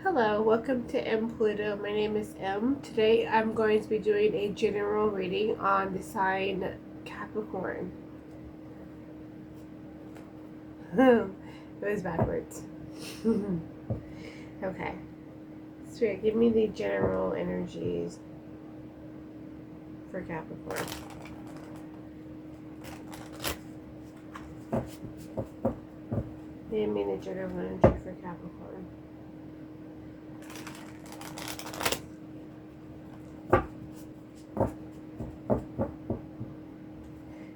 Hello, welcome to M Pluto. My name is M. Today I'm going to be doing a general reading on the sign Capricorn. It was backwards. Okay. Spirit, give me the general energies for Capricorn. Give me the general energy for Capricorn.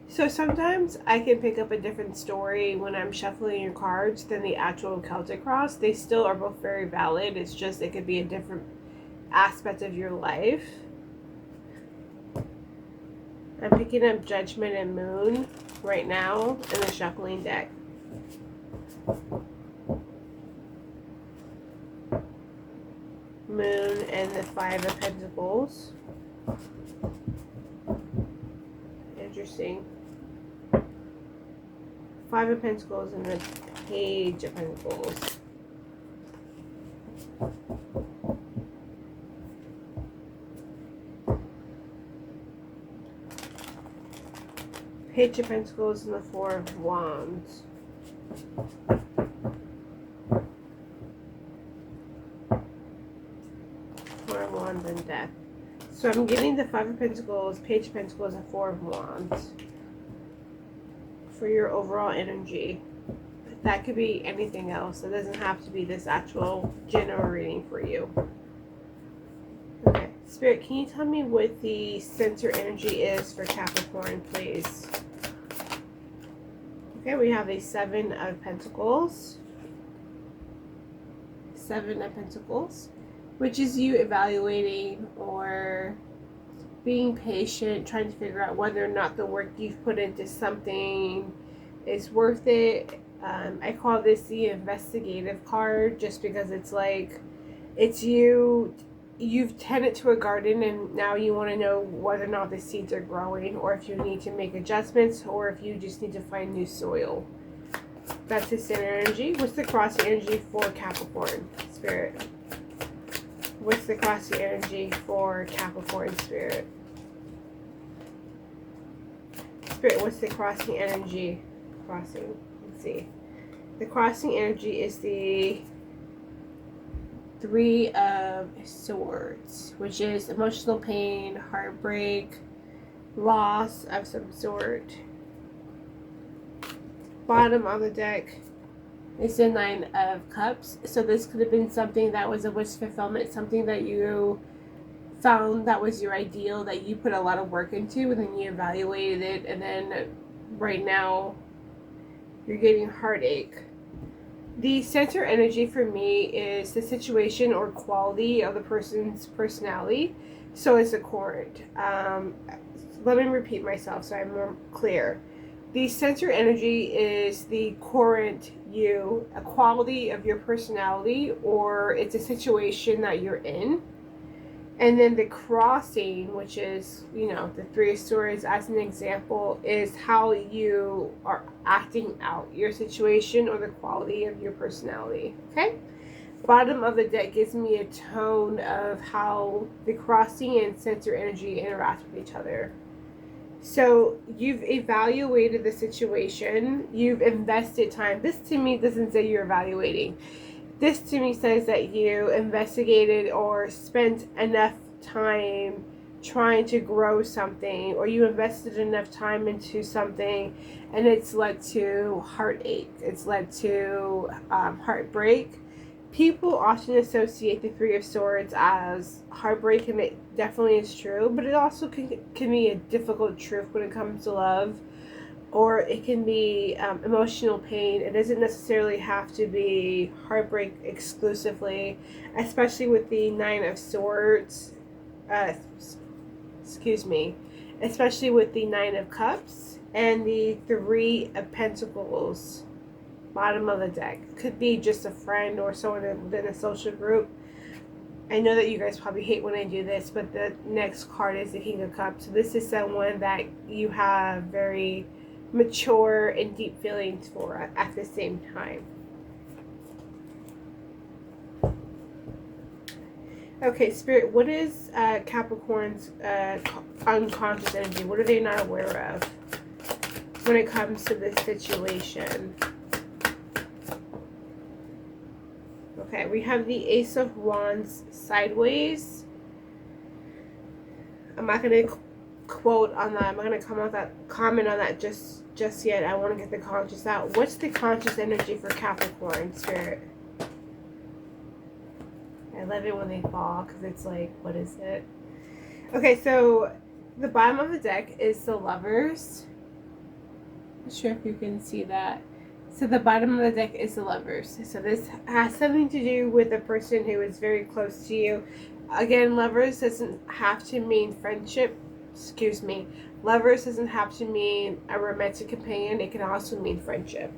So sometimes I can pick up a different story when I'm shuffling your cards than the actual Celtic cross. They still are both very valid. It's just it could be a different aspect of your life. I'm picking up Judgment and Moon right now in the shuffling deck. Moon and the Five of Pentacles. Interesting. Five of Pentacles and the Page of Pentacles. Page of Pentacles and the Four of Wands. Four of Wands and Death. So I'm getting the Five of Pentacles, Page of Pentacles, and Four of Wands for your overall energy. That could be anything else. It doesn't have to be this actual general reading for you. Okay. Spirit, can you tell me what the center energy is for Capricorn, please? Okay, we have a Seven of Pentacles. Seven of Pentacles, which is you evaluating or being patient, trying to figure out whether or not the work you've put into something is worth it. I call this the investigative card just because it's like, it's you've tended to a garden and now you want to know whether or not the seeds are growing, or if you need to make adjustments, or if you just need to find new soil. That's the center energy. What's the cross energy for Capricorn, Spirit? What's the crossing energy for Capricorn, Spirit? Spirit, what's the crossing energy? Crossing. Let's see. The crossing energy is the Three of Swords, which is emotional pain, heartbreak, loss of some sort. Bottom of the deck is the Nine of Cups. So this could have been something that was a wish fulfillment, something that you found that was your ideal, that you put a lot of work into, and then you evaluated it, and then right now you're getting heartache. The center energy for me is the situation or quality of the person's personality. So it's a cord. Let me repeat myself so I'm more clear. The center energy is the current you, a quality of your personality, or it's a situation that you're in. And then the crossing, which is, the Three of Swords as an example, is how you are acting out your situation or the quality of your personality. Okay? Bottom of the deck gives me a tone of how the crossing and center energy interact with each other. So you've evaluated the situation, you've invested time. This to me doesn't say you're evaluating. This to me says that you investigated or spent enough time trying to grow something, or you invested enough time into something and it's led to heartache. It's led to heartbreak. People often associate the Three of Swords as heartbreak, and it definitely is true, but it also can be a difficult truth when it comes to love, or it can be emotional pain. It doesn't necessarily have to be heartbreak exclusively, especially with the Nine of Swords. Especially with the Nine of Cups and the Three of Pentacles. Bottom of the deck. Could be just a friend or someone within a social group. I know that you guys probably hate when I do this, but the next card is the King of Cups. So this is someone that you have very mature and deep feelings for at the same time. Okay, Spirit, what is Capricorn's unconscious energy? What are they not aware of when it comes to this situation? Okay, we have the Ace of Wands sideways. I'm not going to quote on that. I'm not going to comment on that just yet. I want to get the conscious out. What's the conscious energy for Capricorn, Spirit? I love it when they fall because it's like, what is it? Okay, so the bottom of the deck is the Lovers. Not sure if you can see that. So the bottom of the deck is the Lovers. So this has something to do with a person who is very close to you. Again, Lovers doesn't have to mean friendship. Excuse me. Lovers doesn't have to mean a romantic companion. It can also mean friendship.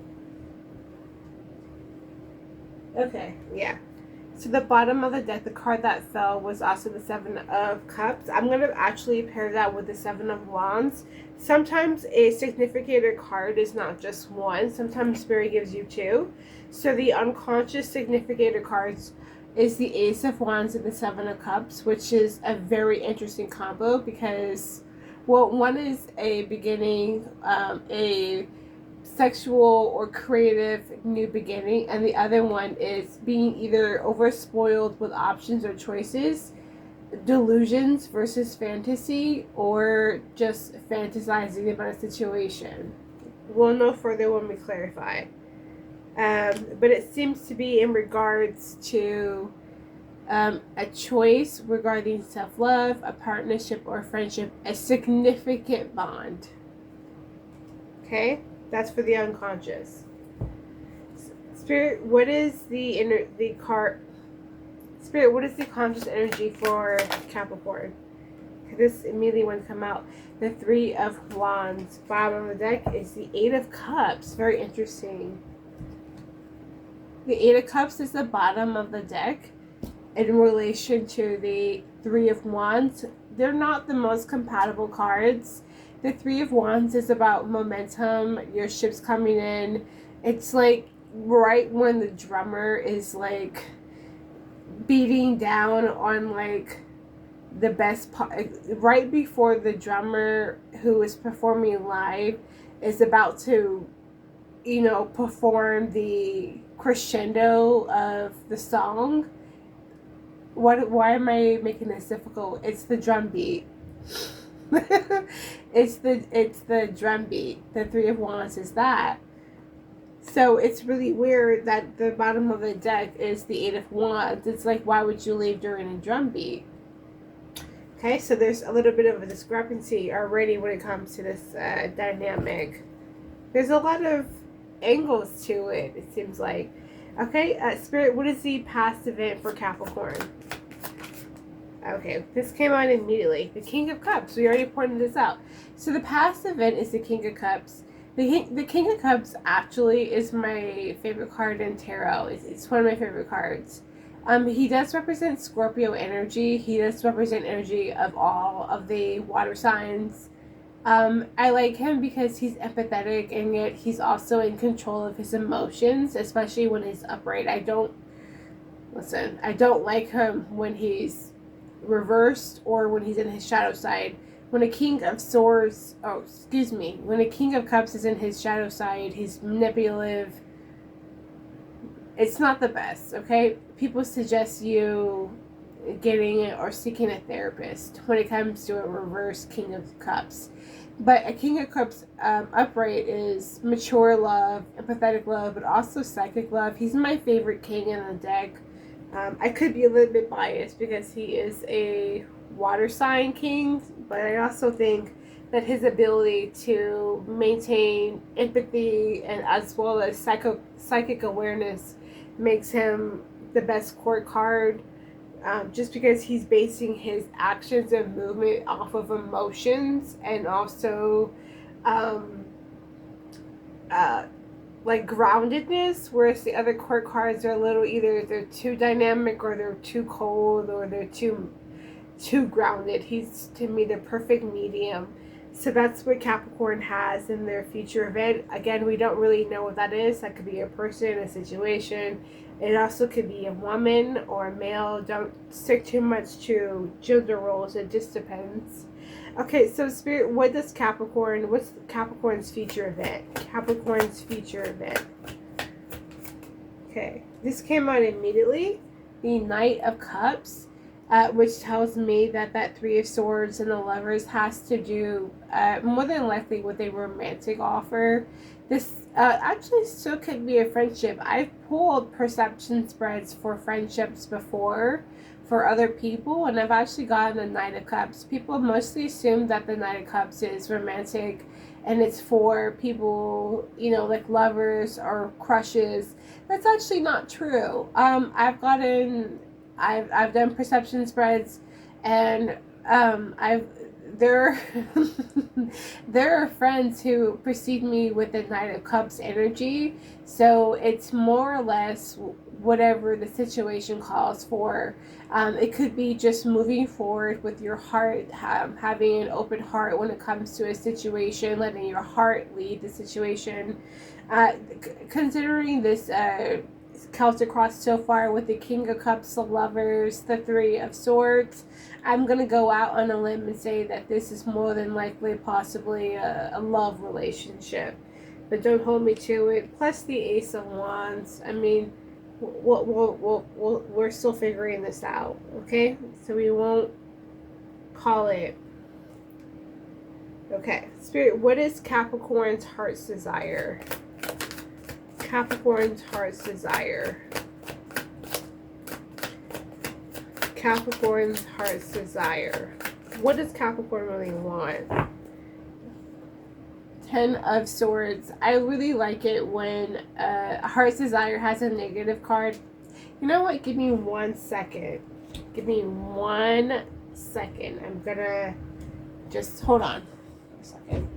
Okay, yeah. So the bottom of the deck, the card that fell was also the Seven of Cups. I'm going to actually pair that with the Seven of Wands. Sometimes a significator card is not just one. Sometimes Spirit gives you two. So the unconscious significator cards is the Ace of Wands and the Seven of Cups, which is a very interesting combo because, well, one is a beginning, a sexual or creative new beginning, and the other one is being either overspoiled with options or choices, delusions versus fantasy, or just fantasizing about a situation. We'll know further when we clarify. But it seems to be in regards to a choice regarding self-love, a partnership or friendship, a significant bond. Okay? That's for the unconscious. Spirit, what is the conscious energy for Capricorn? This immediately wants to come out. The Three of Wands. Bottom of the deck is the Eight of Cups. Very interesting. The Eight of Cups is the bottom of the deck in relation to the Three of Wands. They're not the most compatible cards. The Three of Wands is about momentum, your ship's coming in. It's like right when the drummer is like beating down on like the best part, right before the drummer who is performing live is about to, perform the crescendo of the song. Why am I making this difficult? It's the drum beat. it's the drum beat. The Three of Wands is that. So it's really weird that the bottom of the deck is the Eight of Wands. It's like, why would you leave during a drum beat? Okay, so there's a little bit of a discrepancy already when it comes to this dynamic. There's a lot of angles to it, it seems like. Okay, Spirit, what is the past event for Capricorn? Okay, this came out immediately. The King of Cups. We already pointed this out. So the past event is the King of Cups. The King of Cups actually is my favorite card in tarot. It's one of my favorite cards. He does represent Scorpio energy. He does represent energy of all of the water signs. I like him because he's empathetic and yet he's also in control of his emotions, especially when he's upright. I don't like him when he's reversed or when he's in his shadow side. When a King of Cups is in his shadow side, he's manipulative. It's not the best, okay? People suggest you getting it or seeking a therapist when it comes to a reverse King of Cups. But a King of Cups upright is mature love, empathetic love, but also psychic love. He's my favorite king in the deck. I could be a little bit biased because he is a water sign king, but I also think that his ability to maintain empathy and as well as psychic awareness makes him the best court card, just because he's basing his actions and movement off of emotions and also like groundedness, whereas the other court cards are a little either they're too dynamic or they're too cold or they're too grounded. He's, to me, the perfect medium. So that's what Capricorn has in their future event. Again, we don't really know what that is. That could be a person, a situation, It also could be a woman or a male. Don't stick too much to gender roles. It just depends. Okay, so Spirit, what's Capricorn's future event? Capricorn's future event. Okay, this came out immediately. The Knight of Cups, which tells me that Three of Swords and the Lovers has to do more than likely with a romantic offer. This actually still could be a friendship. I've pulled perception spreads for friendships before for other people, and I've actually gotten the Knight of Cups. People mostly assume that the Knight of Cups is romantic and it's for people, like lovers or crushes. That's actually not true. I've done perception spreads, and there there are friends who precede me with the Knight of Cups energy, so it's more or less whatever the situation calls for. It could be just moving forward with your heart, having an open heart when it comes to a situation, letting your heart lead the situation. Considering this Celtic cross so far with the King of Cups, the Lovers, the Three of Swords, I'm going to go out on a limb and say that this is more than likely possibly a love relationship. But don't hold me to it. Plus the Ace of Wands. I mean, we're still figuring this out, okay? So we won't call it. Okay, Spirit, what is Capricorn's heart's desire? Capricorn's heart's desire. Capricorn's heart's desire. What does Capricorn really want? Ten of Swords. I really like it when heart's desire has a negative card. You know what? Give me 1 second. Give me 1 second. I'm gonna just hold on a second.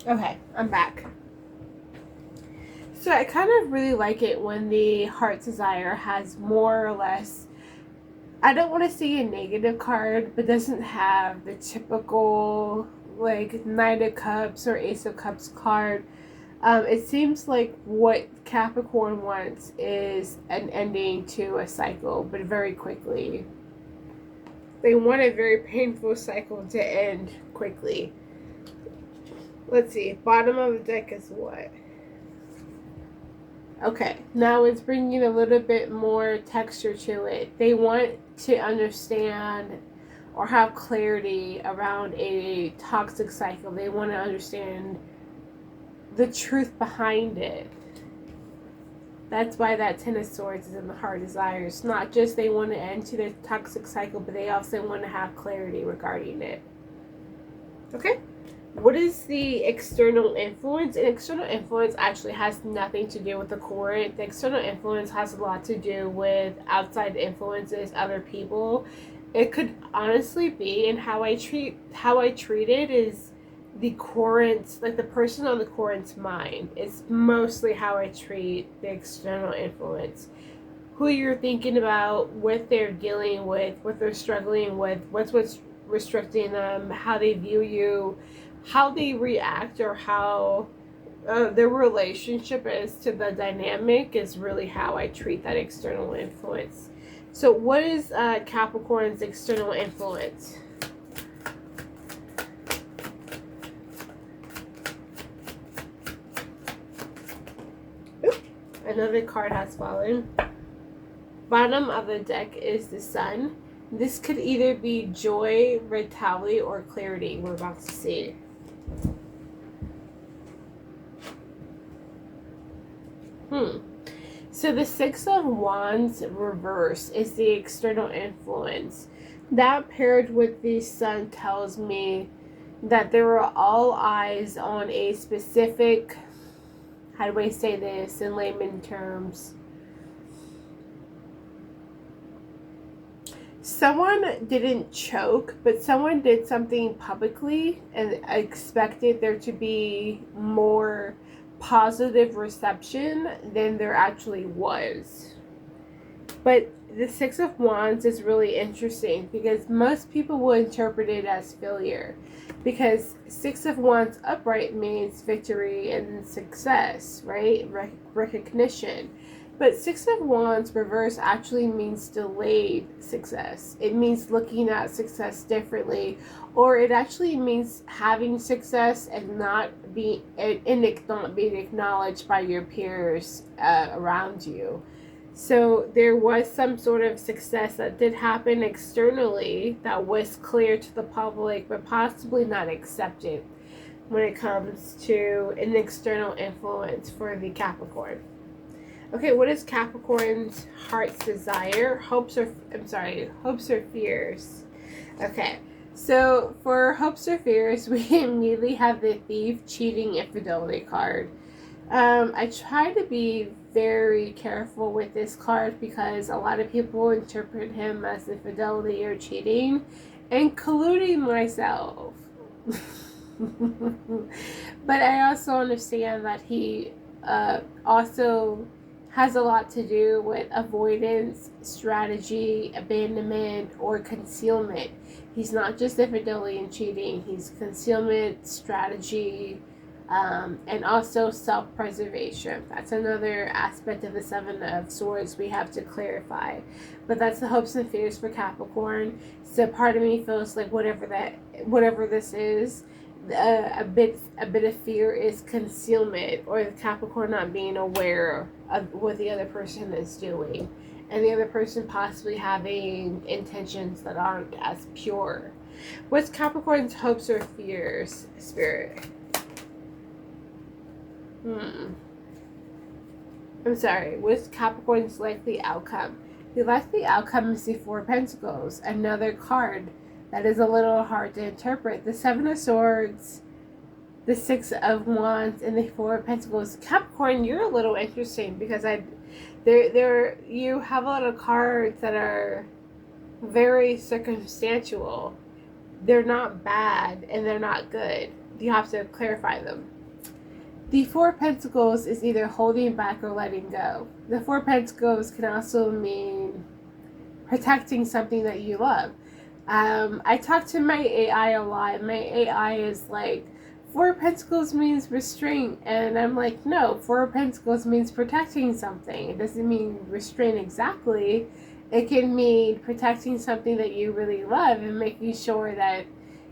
Okay, I'm back. So I kind of really like it when the heart's desire has more or less, I don't want to say a negative card, but doesn't have the typical like Knight of Cups or Ace of Cups card. It seems like what Capricorn wants is an ending to a cycle, but very quickly. They want a very painful cycle to end quickly. Let's see. Bottom of the deck is what? Okay. Now it's bringing a little bit more texture to it. They want to understand or have clarity around a toxic cycle. They want to understand the truth behind it. That's why that Ten of Swords is in the heart desire. It's not just they want to end to the toxic cycle, but they also want to have clarity regarding it. Okay? What is the external influence? And external influence actually has nothing to do with the current. The external influence has a lot to do with outside influences, other people. It could honestly be, and how I treat it is the current, like the person on the current's mind is mostly how I treat the external influence. Who you're thinking about, what they're dealing with, what they're struggling with, what's restricting them, how they view you, how they react, or how their relationship is to the dynamic is really how I treat that external influence. So what is Capricorn's external influence? Oop, another card has fallen. Bottom of the deck is the Sun. This could either be joy, vitality, or clarity. We're about to see. So the Six of Wands reverse is the external influence. That paired with the Sun tells me that there are all eyes on a specific, how do I say this in layman terms? Someone didn't choke, but someone did something publicly and expected there to be more positive reception than there actually was. But the Six of Wands is really interesting because most people will interpret it as failure, because Six of Wands upright means victory and success, right? Recognition. But Six of Wands reverse actually means delayed success. It means looking at success differently, or it actually means having success and not being acknowledged by your peers around you. So there was some sort of success that did happen externally that was clear to the public, but possibly not accepted when it comes to an external influence for the Capricorn. Okay, what is Capricorn's heart's desire? Hopes or fears? Okay, so for hopes or fears, we immediately have the thief, cheating, infidelity card. I try to be very careful with this card because a lot of people interpret him as infidelity or cheating, including myself. But I also understand that he also has a lot to do with avoidance, strategy, abandonment, or concealment. He's not just infidelity and cheating. He's concealment, strategy, and also self-preservation. That's another aspect of the Seven of Swords we have to clarify. But that's the hopes and fears for Capricorn. So part of me feels like whatever this is, a bit of fear is concealment, or the Capricorn not being aware of what the other person is doing, and the other person possibly having intentions that aren't as pure. What's Capricorn's hopes or fears, Spirit? I'm sorry. What's Capricorn's likely outcome? The likely outcome is the Four of Pentacles, another card that is a little hard to interpret. The Seven of Swords, the Six of Wands, and the Four of Pentacles. Capricorn, you're a little interesting because you have a lot of cards that are very circumstantial. They're not bad and they're not good. You have to clarify them. The Four of Pentacles is either holding back or letting go. The Four of Pentacles can also mean protecting something that you love. I talk to my AI a lot. My AI is like, Four of Pentacles means restraint. And I'm like, no, Four of Pentacles means protecting something. It doesn't mean restraint exactly. It can mean protecting something that you really love and making sure that,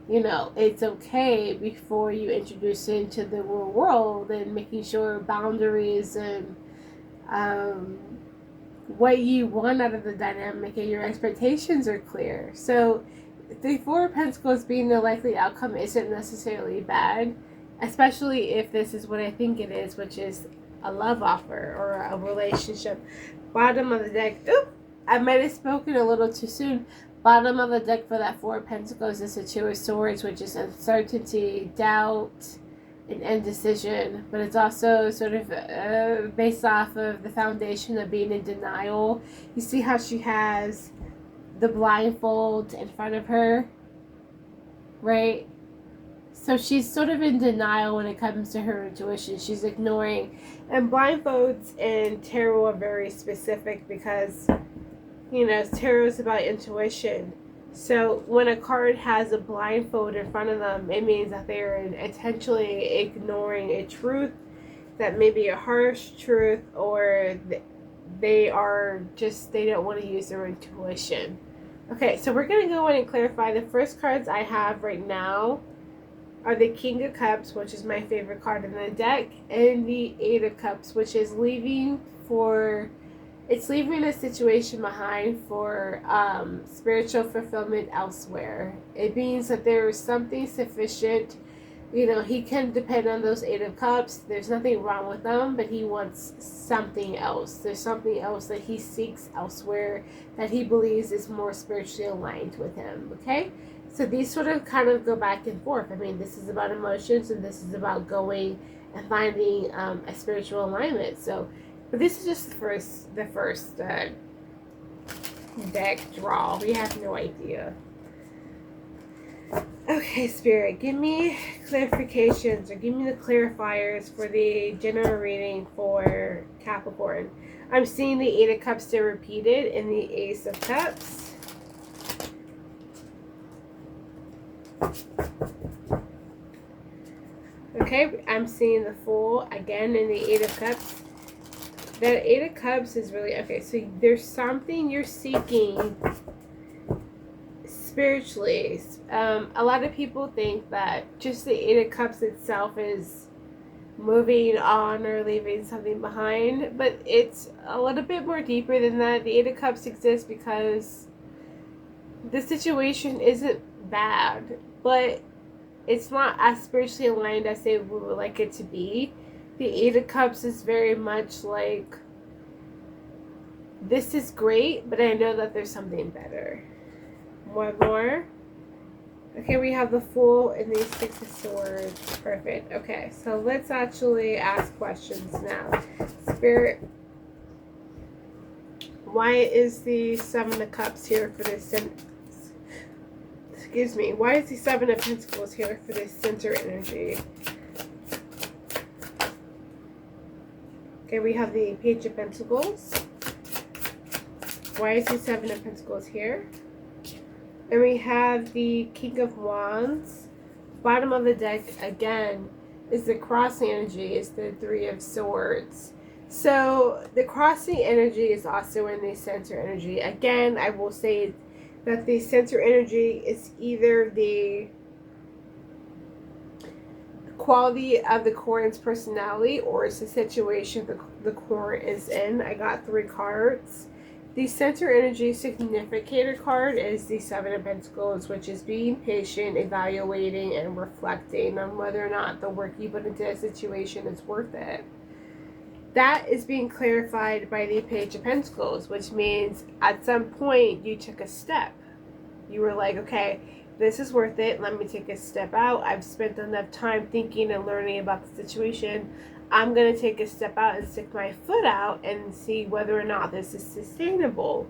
you know, it's okay before you introduce it into the real world, and making sure boundaries and what you want out of the dynamic and your expectations are clear. So the Four of Pentacles being the likely outcome isn't necessarily bad, especially if this is what I think it is, which is a love offer or a relationship. Bottom of the deck. Oop, I might have spoken a little too soon. Bottom of the deck for that Four of Pentacles is the Two of Swords, which is uncertainty, doubt, and indecision. But it's also sort of based off of the foundation of being in denial. You see how she has the blindfold in front of her, right? So she's sort of in denial when it comes to her intuition. She's ignoring. And blindfolds in tarot are very specific because, you know, tarot is about intuition. So when a card has a blindfold in front of them, it means that they're intentionally ignoring a truth that may be a harsh truth, or they don't want to use their intuition. Okay, so we're going to go in and clarify. The first cards I have right now are the King of Cups, which is my favorite card in the deck, and the Eight of Cups, which is leaving a situation behind for spiritual fulfillment elsewhere. It means that there is something sufficient. You know, he can depend on those Eight of Cups. There's nothing wrong with them, but he wants something else. There's something else that he seeks elsewhere that he believes is more spiritually aligned with him, okay? So these sort of kind of go back and forth. I mean, this is about emotions, and this is about going and finding a spiritual alignment. So, but this is just the first deck draw. We have no idea. Okay, Spirit, give me clarifications or give me the clarifiers for the general reading for Capricorn. I'm seeing the Eight of Cups still repeated and the Ace of Cups. Okay, I'm seeing the Fool again in the Eight of Cups. That Eight of Cups is really, okay, so there's something you're seeking spiritually. A lot of people think that just the Eight of Cups itself is moving on or leaving something behind, but it's a little bit more deeper than that. The Eight of Cups exists because the situation isn't bad, but it's not as spiritually aligned as they would like it to be. The Eight of Cups is very much like, this is great, but I know that there's something better. One more. Okay, we have the Fool and the Six of Swords. Perfect. Okay, so let's actually ask questions now. Spirit, why is the Seven of Cups here for this? Excuse me. Why is the Seven of Pentacles here for this center energy? Okay, we have the Page of Pentacles. Why is the Seven of Pentacles here? And we have the King of Wands. Bottom of the deck, again, is the crossing energy, is the Three of Swords. So the crossing energy is also in the center energy. Again, I will say that the center energy is either the quality of the Corin's personality or it's the situation the Corin is in. I got 3 cards. The center energy significator card is the Seven of Pentacles, which is being patient, evaluating, and reflecting on whether or not the work you put into a situation is worth it. That is being clarified by the Page of Pentacles, which means at some point you took a step. You were like, okay, this is worth it. Let me take a step out. I've spent enough time thinking and learning about the situation. I'm going to take a step out and stick my foot out and see whether or not this is sustainable.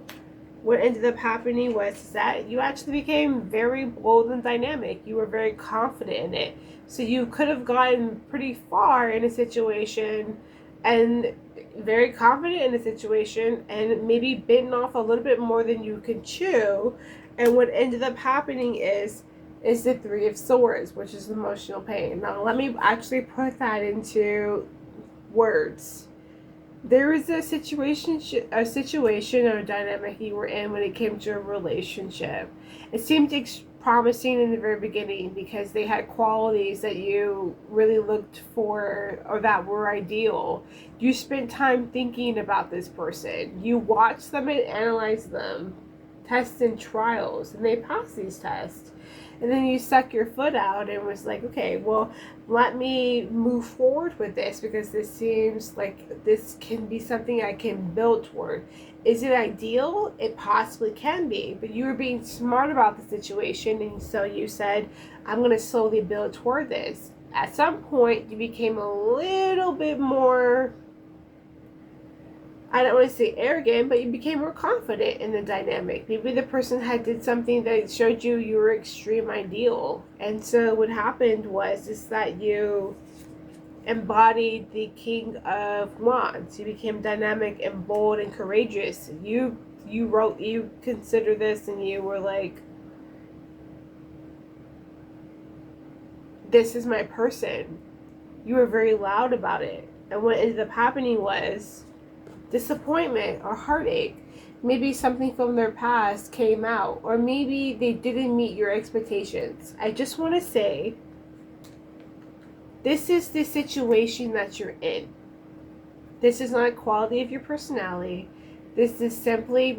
What ended up happening was that you actually became very bold and dynamic. You were very confident in it. So you could have gotten pretty far in a situation and very confident in a situation and maybe bitten off a little bit more than you could chew. And what ended up happening is the Three of Swords, which is emotional pain. Now, let me actually put that into words. There is a situation or a dynamic you were in when it came to a relationship. It seemed promising in the very beginning because they had qualities that you really looked for or that were ideal. You spent time thinking about this person. You watched them and analyzed them, tests and trials, and they passed these tests. And then you stuck your foot out and was like, okay, well, let me move forward with this because this seems like this can be something I can build toward. Is it ideal? It possibly can be, but you were being smart about the situation, and so you said, I'm going to slowly build toward this. At some point, you became a little bit more, I don't want to say arrogant, but you became more confident in the dynamic. Maybe the person had did something that showed you your extreme ideal. And so what happened was is that you embodied the King of Wands. You became dynamic and bold and courageous. You consider this and you were like, this is my person. You were very loud about it. And what ended up happening was disappointment or heartache. Maybe something from their past came out, or maybe they didn't meet your expectations. I just want to say, this is the situation that you're in. This is not a quality of your personality. This is simply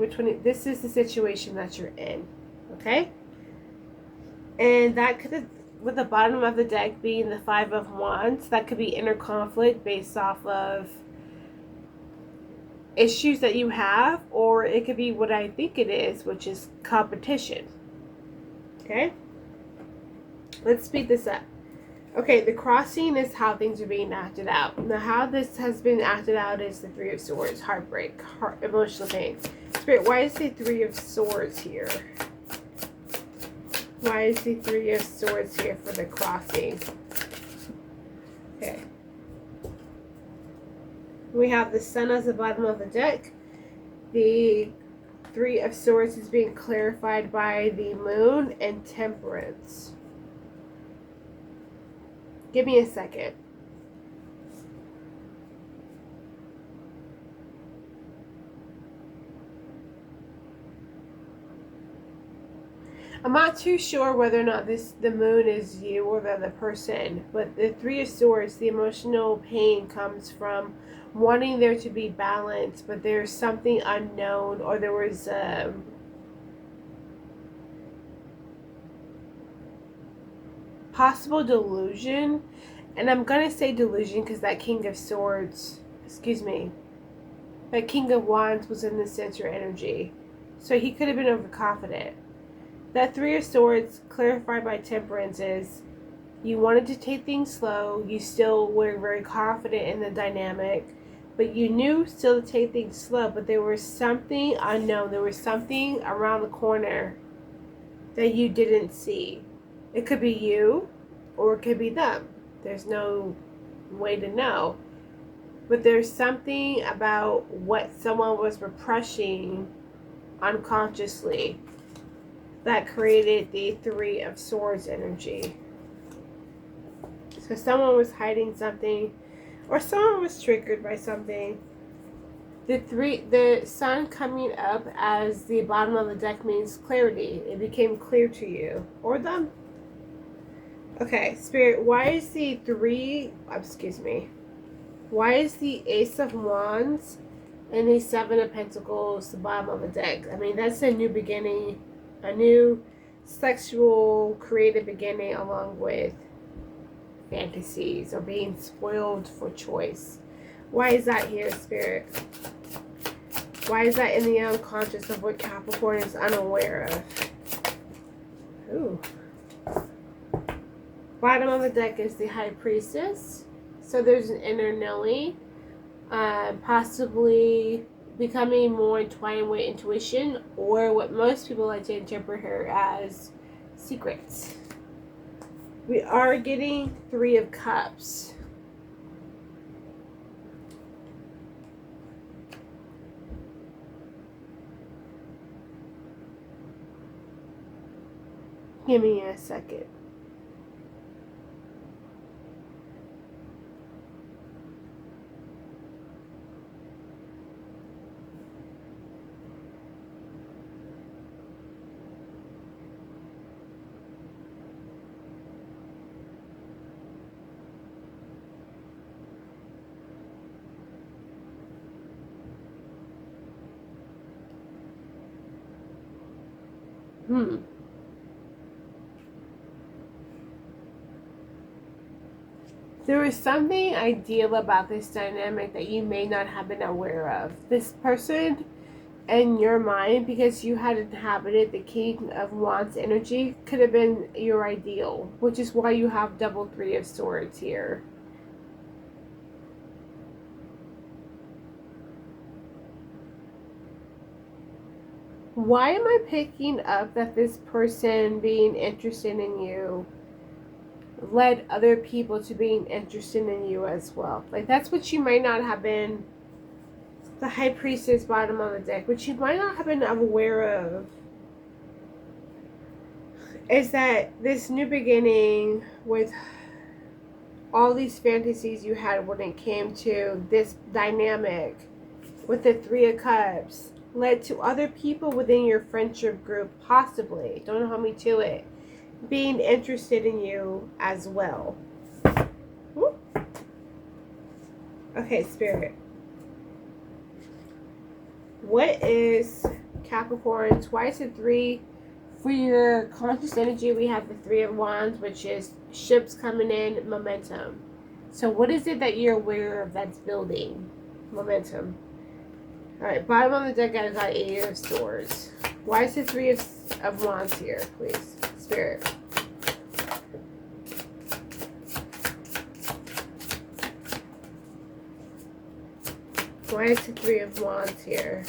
this is the situation that you're in. Okay? And that could have, with the bottom of the deck being the Five of Wands, that could be inner conflict based off of issues that you have, or it could be what I think it is, which is competition. Okay? Let's speed this up. Okay, the crossing is how things are being acted out. Now, how this has been acted out is the Three of Swords, heartbreak, emotional pain. Spirit, why is the Three of Swords here? Why is the Three of Swords here for the crossing? Okay. We have the Sun at the bottom of the deck. The Three of Swords is being clarified by the Moon and Temperance. Give me a second. I'm not too sure whether or not the moon is you or the other person, but the Three of Swords, the emotional pain comes from wanting there to be balance, but there's something unknown, or there was possible delusion. And I'm going to say delusion because that King of Swords, excuse me, that King of Wands was in the center energy. So he could have been overconfident. That Three of Swords, clarified by Temperance, is you wanted to take things slow. You still were very confident in the dynamic, but you knew still to take things slow. But there was something unknown. There was something around the corner that you didn't see. It could be you, or it could be them. There's no way to know. But there's something about what someone was repressing unconsciously that created the Three of Swords energy. So someone was hiding something, or someone was triggered by something. The Sun coming up as the bottom of the deck means clarity. It became clear to you or them. Okay, Spirit, why is the why is the Ace of Wands and the Seven of Pentacles the bottom of the deck? I mean, that's a new beginning. A new sexual creative beginning, along with fantasies or being spoiled for choice. Why is that here, Spirit? Why is that in the unconscious of what Capricorn is unaware of? Ooh. Bottom of the deck is the High Priestess. So there's an inner knowing, possibly becoming more entwined with intuition, or what most people like to interpret her as secrets. We are getting Three of Cups. Give me a second. There is something ideal about this dynamic that you may not have been aware of. This person in your mind, because you had inhabited the King of Wands energy, could have been your ideal, which is why you have double Three of Swords here. Why am I picking up that this person being interested in you led other people to being interested in you as well? Like, that's what you might not have been. The High Priestess bottom of the deck, which you might not have been aware of, is that this new beginning with all these fantasies you had when it came to this dynamic with the Three of Cups led to other people within your friendship group, possibly, don't hold me to it, being interested in you as well. Woo. Okay, Spirit. What is Capricorn's? Why is it three? For your conscious energy, we have the Three of Wands, which is ships coming in, momentum. So what is it that you're aware of that's building momentum? Alright, bottom of the deck, I got Eight of Swords. Why is the Three of Wands here, please? Spirit. Why is the Three of Wands here?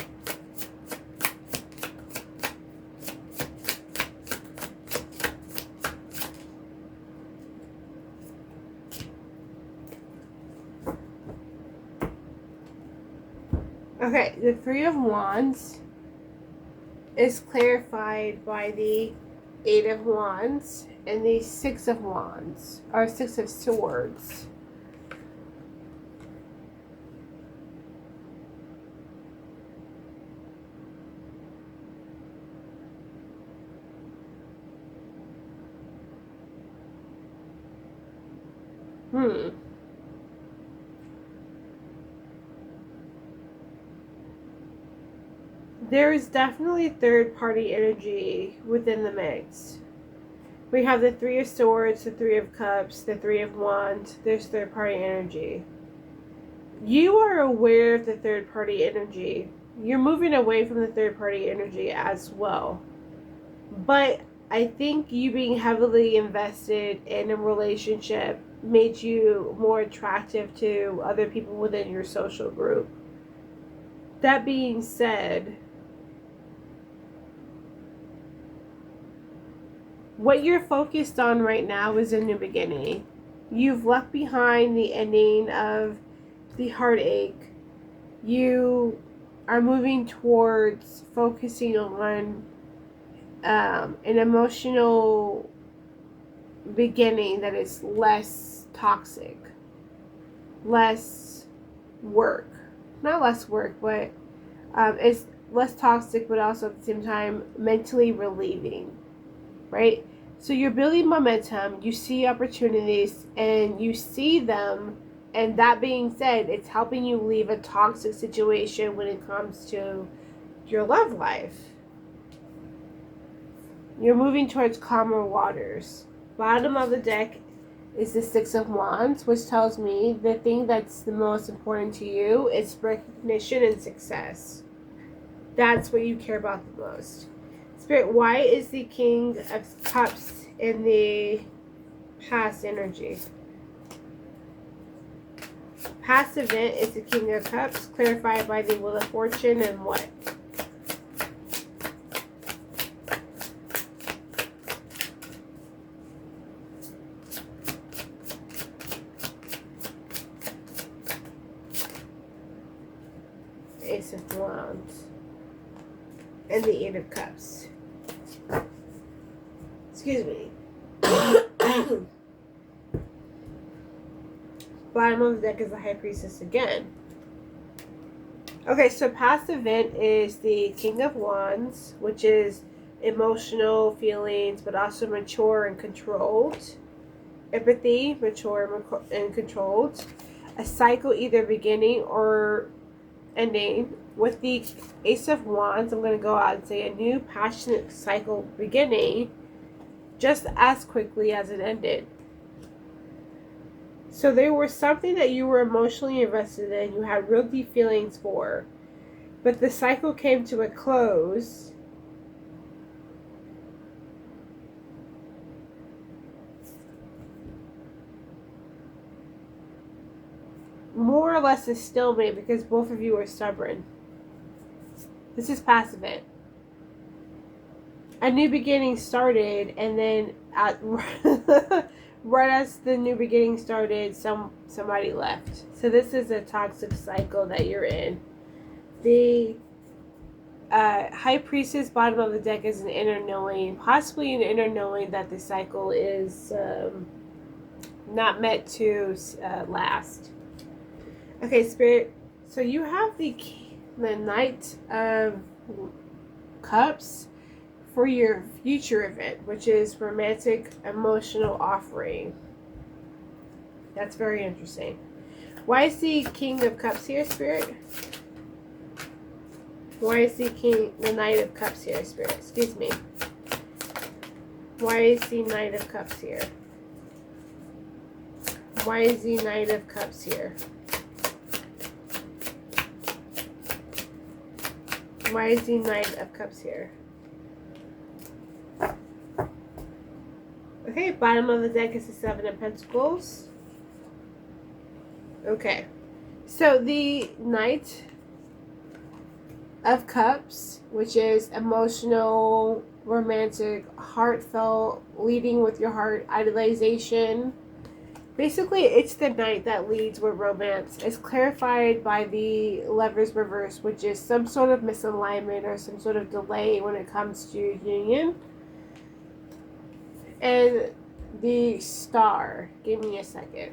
Okay, the Three of Wands is clarified by the Eight of Wands and the Six of Wands, or Six of Swords. There is definitely third party energy within the mix. We have the Three of Swords, the Three of Cups, the Three of Wands. There's third party energy. You are aware of the third party energy. You're moving away from the third party energy as well. But I think you being heavily invested in a relationship made you more attractive to other people within your social group. That being said, what you're focused on right now is a new beginning. You've left behind the ending of the heartache. You are moving towards focusing on an emotional beginning that is less toxic, less work. Not less work, but it's less toxic, but also at the same time mentally relieving, right? So you're building momentum, you see opportunities, and you see them, and that being said, it's helping you leave a toxic situation when it comes to your love life. You're moving towards calmer waters. Bottom of the deck is the Six of Wands, which tells me the thing that's the most important to you is recognition and success. That's what you care about the most. Spirit, why is the King of Cups in the past energy? Past event is the King of Cups, clarified by the Wheel of Fortune, and what? Ace of Wands and the Eight of Cups. Excuse me. Bottom of the deck is the High Priestess again. Okay, so past event is the King of Wands, which is emotional feelings, but also mature and controlled. Empathy, mature and controlled. A cycle either beginning or ending. With the Ace of Wands, I'm going to go out and say a new passionate cycle beginning just as quickly as it ended. So there was something that you were emotionally invested in, you had real deep feelings for, but the cycle came to a close. More or less a stalemate because both of you are stubborn. This is past event. A new beginning started, and then right as the new beginning started, somebody left. So this is a toxic cycle that you're in. The High Priestess, bottom of the deck, is an inner knowing, possibly an inner knowing that the cycle is not meant to last. Okay, Spirit, so you have the Knight of Cups for your future event, which is romantic emotional offering. That's very interesting. Why is the King of Cups here, Spirit? Why is the Knight of Cups here, Spirit? Excuse me. Why is the Knight of Cups here? Why is the Knight of Cups here? Why is the Knight of Cups here? Okay, bottom of the deck is the Seven of Pentacles. Okay, so the Knight of Cups, which is emotional, romantic, heartfelt, leading with your heart, idolization, Basically, it's the Knight that leads with romance. It's clarified by the Lover's reverse, which is some sort of misalignment or some sort of delay when it comes to union. And the Star. Give me a second.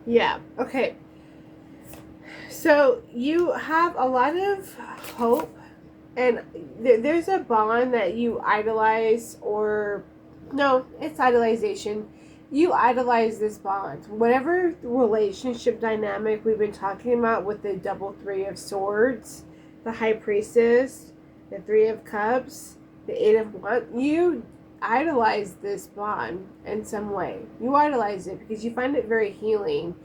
Yeah, okay. So you have a lot of hope, and there's a bond that you idolize, or no, it's idolization. You idolize this bond. Whatever relationship dynamic we've been talking about with the double three of swords, the high priestess, the three of cups, the eight of wands, you idolize this bond in some way. You idolize it because you find it very healing.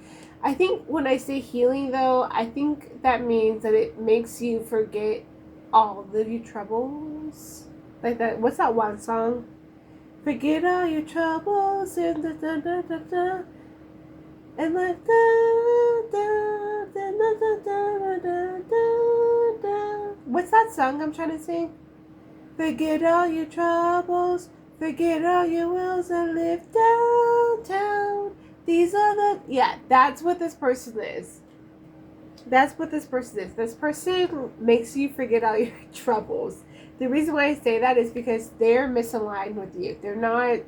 I think when I say healing, though, I think that means that it makes you forget all of your troubles. Like that, what's that one song? Forget all your troubles and da da da da da. And like da da da da da da da da. What's that song I'm trying to sing? Forget all your troubles, forget all your wills and live downtown. These are the, yeah, that's what this person is. That's what this person is. This person makes you forget all your troubles. The reason why I say that is because they're misaligned with you. They're not,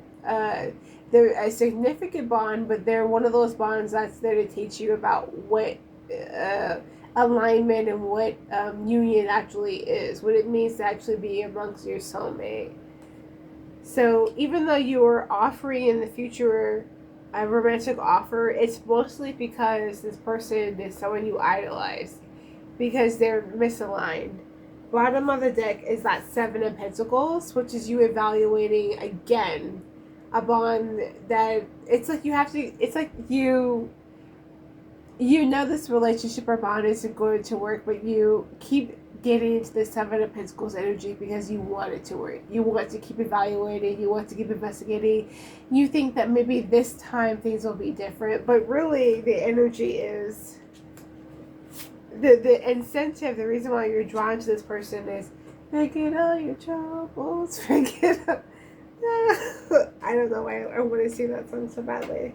they're a significant bond, but they're one of those bonds that's there to teach you about what alignment and what union actually is, what it means to actually be amongst your soulmate. So even though you are offering in the future a romantic offer, it's mostly because this person is someone you idolize, because they're misaligned. Bottom of the deck is that Seven of Pentacles, which is you evaluating again a bond that it's like you have to, it's like you know this relationship or bond isn't going to work, but you keep getting into the Seven of Pentacles energy because you want it to work. You want to keep evaluating. You want to keep investigating. You think that maybe this time things will be different, but really the energy is the incentive. The reason why you're drawn to this person is forget all your troubles. Forget. I don't know why I want to sing that song so badly.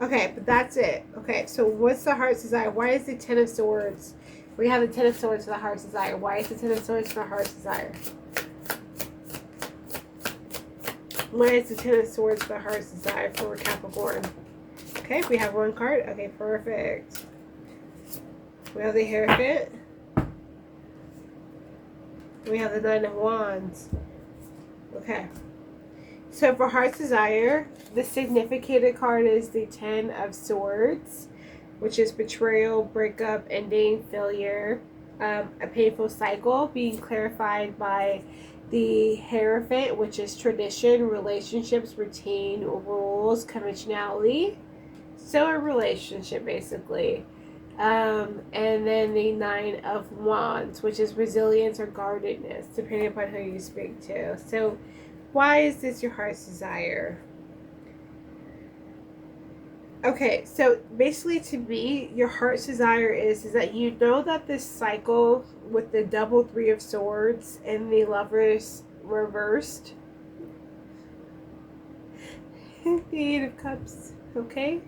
Okay, but that's it. Okay, so what's the heart's desire? Why is the Ten of Swords? We have the Ten of Swords for the heart's desire. Why is the Ten of Swords for the heart's desire? Why is the Ten of Swords for the heart's desire for Capricorn? Okay, we have one card. Okay, perfect. We have the Hierophant. We have the Nine of Wands. Okay. So for heart's desire, the significant card is the Ten of Swords, which is betrayal, breakup, ending, failure, a painful cycle being clarified by the Hierophant, which is tradition, relationships, routine, rules, conventionality. So a relationship, basically. And then the Nine of Wands, which is resilience or guardedness, depending upon who you speak to. So why is this your heart's desire? Okay, so basically to me, your heart's desire is that you know that this cycle with the double Three of Swords and the Lovers reversed, the Eight of Cups, okay?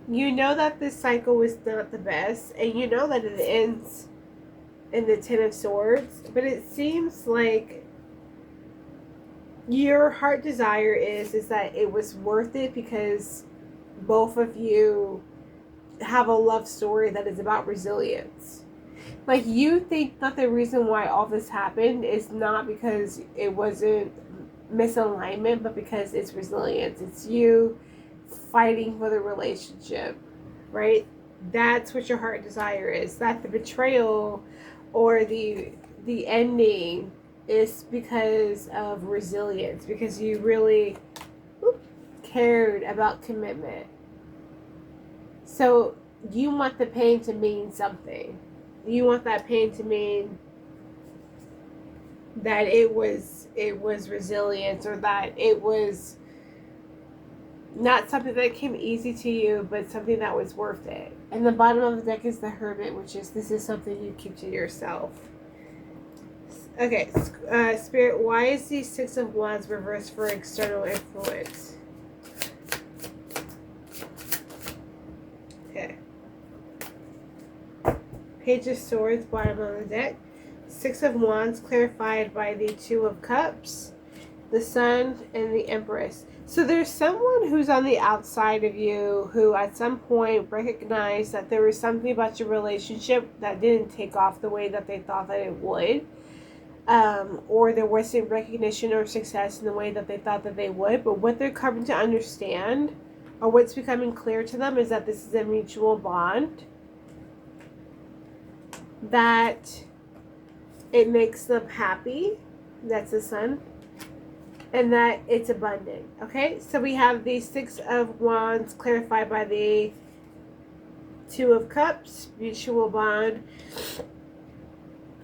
You know that this cycle was not the best, and you know that it ends in the Ten of Swords, but it seems like your heart desire is that it was worth it because both of you have a love story that is about resilience. Like, you think that the reason why all this happened is not because it wasn't misalignment, but because it's resilience. It's you fighting for the relationship, right? That's what your heart desire is. That the betrayal or the ending is because of resilience, because you really cared about commitment. So you want the pain to mean something. You want that pain to mean that it was resilience, or that it was Not something that came easy to you, but something that was worth it. And the bottom of the deck is the Hermit, which is this is something you keep to yourself. Okay, Spirit, why is the Six of Wands reversed for external influence? Okay. Page of Swords, bottom of the deck. Six of Wands clarified by the Two of Cups, the Sun, and the Empress. So there's someone who's on the outside of you who at some point recognized that there was something about your relationship that didn't take off the way that they thought that it would. Or there wasn't recognition or success in the way that they thought that they would. But what they're coming to understand, or what's becoming clear to them, is that this is a mutual bond. That it makes them happy. That's the Sun. And that it's abundant. Okay, so we have the Six of Wands clarified by the Two of Cups, mutual bond.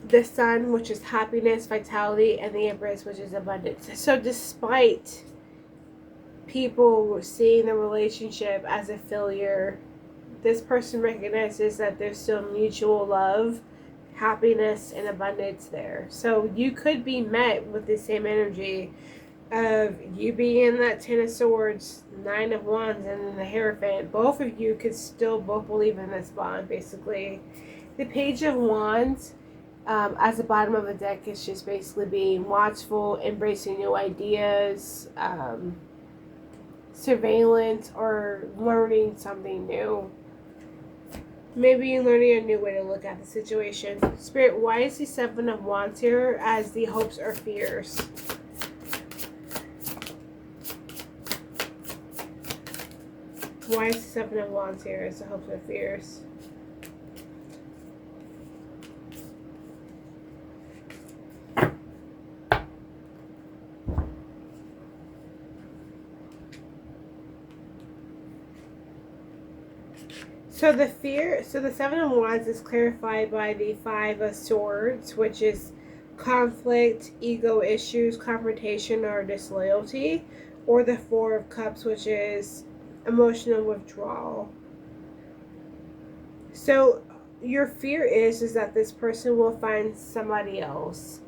The Sun, which is happiness, vitality, and the Empress, which is abundance. So despite people seeing the relationship as a failure, this person recognizes that there's still mutual love, happiness, and abundance there. So you could be met with the same energy of you being in that Ten of Swords, Nine of Wands, and then the Hierophant. Both of you could still both believe in this bond, basically. The Page of Wands, as the bottom of the deck, is just basically being watchful, embracing new ideas, surveillance, or learning something new. Maybe you're learning a new way to look at the situation. Spirit, why is the Seven of Wands here as the hopes or fears? Why is the Seven of Wands here as the hopes or fears? So the Seven of Wands is clarified by the Five of Swords, which is conflict, ego issues, confrontation, or disloyalty, or the Four of Cups, which is emotional withdrawal. So your fear is that this person will find somebody else.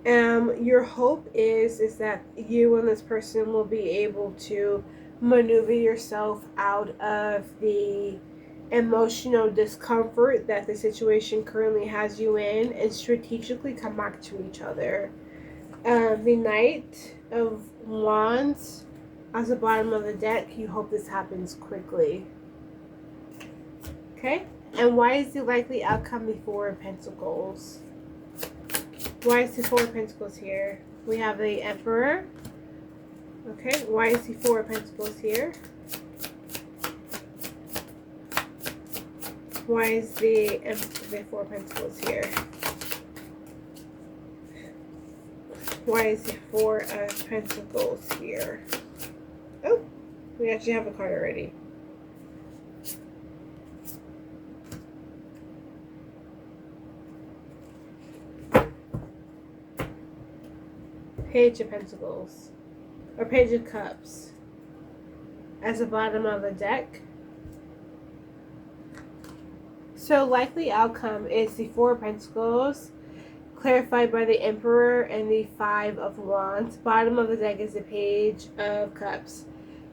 Your hope is that you and this person will be able to maneuver yourself out of the emotional discomfort that the situation currently has you in and strategically come back to each other. The Knight of Wands as the bottom of the deck, you hope this happens quickly. Okay? And why is the likely outcome the Four of Pentacles? Why is the Four of Pentacles here? We have the Emperor. Okay, why is the Four of Pentacles here? Why is the Four of Pentacles here? Why is the Four of Pentacles here? Oh, we actually have a card already. Page of Pentacles. Or Page of Cups. As the bottom of the deck. So likely outcome is the Four of Pentacles, clarified by the Emperor and the Five of Wands. Bottom of the deck is the Page of Cups.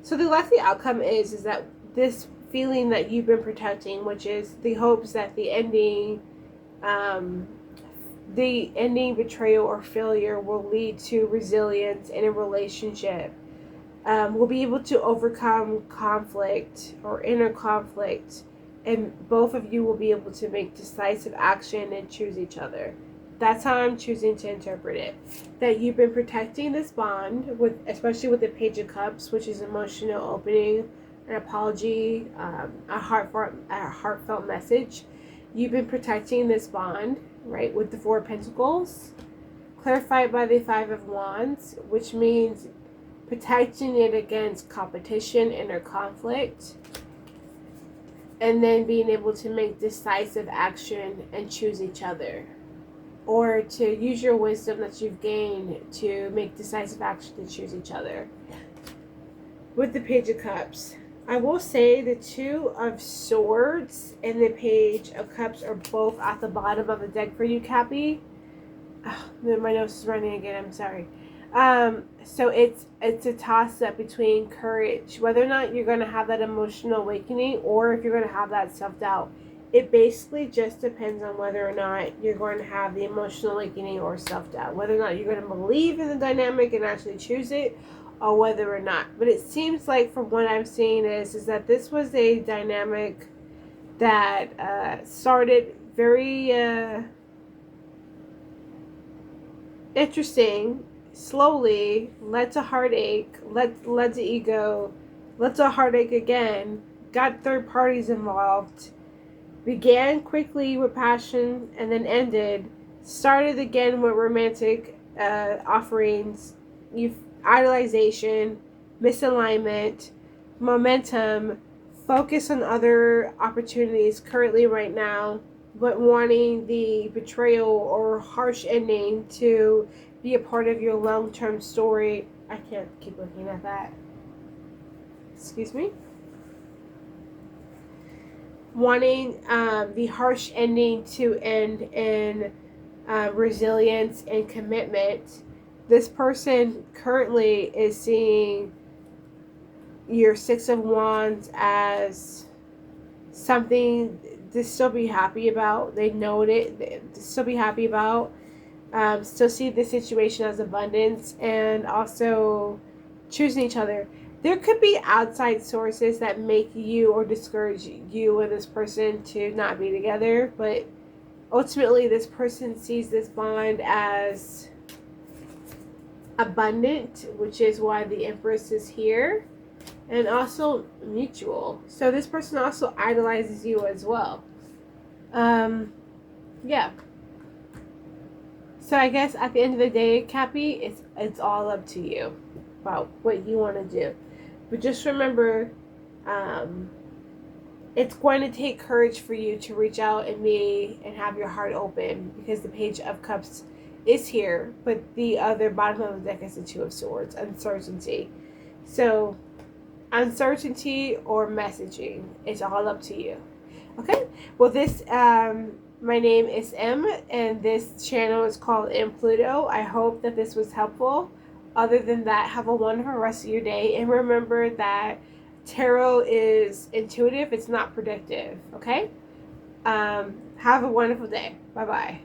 So the likely outcome is that this feeling that you've been protecting, which is the hopes that the ending betrayal or failure will lead to resilience in a relationship. Will be able to overcome conflict or inner conflict, and both of you will be able to make decisive action and choose each other. That's how I'm choosing to interpret it. That you've been protecting this bond, especially with the Page of Cups, which is emotional opening, an apology, a heartfelt message. You've been protecting this bond, right, with the Four of Pentacles, clarified by the Five of Wands, which means protecting it against competition, inner conflict, and then being able to make decisive action and choose each other. Or to use your wisdom that you've gained to make decisive action to choose each other. with the Page of Cups. I will say the Two of Swords and the Page of Cups are both at the bottom of the deck for you, Cappy. Oh, my nose is running again. I'm sorry. So it's a toss up between courage, whether or not you're going to have that emotional awakening, or if you're going to have that self doubt. It basically just depends on whether or not you're going to have the emotional awakening or self doubt, whether or not you're going to believe in the dynamic and actually choose it, or whether or not. But it seems like from what I'm seeing is that this was a dynamic that started very interesting, slowly led to heartache, led to ego, led to heartache again, got third parties involved, began quickly with passion and then ended, started again with romantic offerings, idolization, misalignment, momentum, focus on other opportunities currently right now, but wanting the betrayal or harsh ending to be a part of your long-term story. I can't keep looking at that. Excuse me. Wanting the harsh ending to end in resilience and commitment. This person currently is seeing your Six of Wands as something to still be happy about. They know it, to still be happy about. Still see the situation as abundance, and also choosing each other. There could be outside sources that make you or discourage you and this person to not be together, but ultimately this person sees this bond as abundant, which is why the Empress is here, and also mutual. So this person also idolizes you as well. Yeah. So I guess at the end of the day, Cappy, it's all up to you about what you want to do. But just remember, it's going to take courage for you to reach out and me and have your heart open, because the Page of Cups is here, but the other bottom of the deck is the Two of Swords, uncertainty. So uncertainty or messaging, it's all up to you. Okay, well this my name is Em, and this channel is called M Pluto. I hope that this was helpful. Other than that, have a wonderful rest of your day, and remember that tarot is intuitive, it's not predictive. Okay, have a wonderful day. Bye bye.